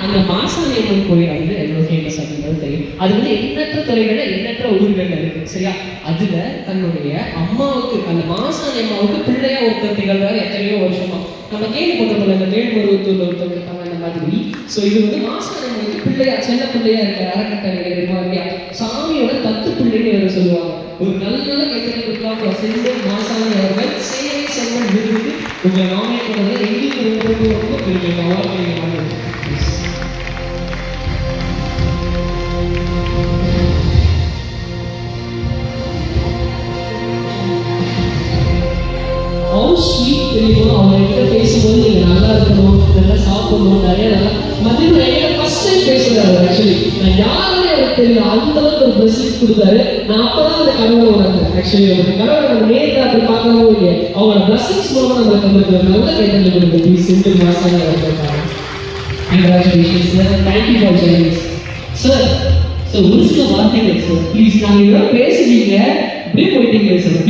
அந்த மாசாணியம்மன் கோயில் வந்து எவ்வளோ ஃபேமஸ் அப்படின்றது தெரியும். அது வந்து எண்ணற்ற துறைகள்ல எண்ணற்ற ஊர்கள்ல இருக்கு சரியா. அதுல தன்னுடைய அம்மாவுக்கு அந்த மாசாணி அம்மாவுக்கு பிள்ளையா ஒருத்தர் திகழ்றாரு எத்தனையோ வருஷமா. நம்ம கேள்விப்பட்டிருக்கோம் இந்த மேல்மருவத்தூர்ல ஒருத்தர் இருக்காங்க அந்த மாதிரி. ஸோ இது வந்து மாசாணி அம்மாவுக்கு பிள்ளையா சின்ன பிள்ளையா இருக்க அறக்கட்டளை இருப்பாங்க சாமியோட தத்து பிள்ளைன்னு வேற சொல்லுவாங்க. ஒரு நல்ல கைத்தறி கொடுக்கலாம் செல்வம் மாசாணி அவர்கள் சேவை செல்வம் விருது உங்களை நாமினேட் பண்ணது எங்களுக்கு ரொம்ப பெருமை. அவ்வளோ ஸ்வீட் தெரியும். அவங்க கிட்ட பேசும்போது நீங்கள் நல்லா இருக்கணும், நல்லா சாப்பிடணும், நிறைய நல்லா மதியம் என்கிட்ட ஃபர்ஸ்ட் டைம் பேசுகிறாரு. ஆக்சுவலி நான் யாருமே எனக்கு தெரியல, அந்த அளவுக்கு ஒரு பிளஸிங் கொடுத்தாரு. நான் அப்பதான் அந்த கடவுளை உணர்ந்தேன். ஆக்சுவலி ஒரு கடவுளை நம்ம நேரில் அப்படி பார்க்கணும் இல்லையா, அவங்களோட பிளஸிங்ஸ் மூலமாக நம்மளுக்கு வந்துருக்கு. நல்ல கைத்தறி கொடுக்குது சிம்பிள் மாசான congratulations sir. Thank you for joining sir. So ஒரு சில வார்த்தைகள் சார் ப்ளீஸ். நாங்கள் இதெல்லாம் பேசுவீங்க அப்படியே போயிட்டீங்க சார்.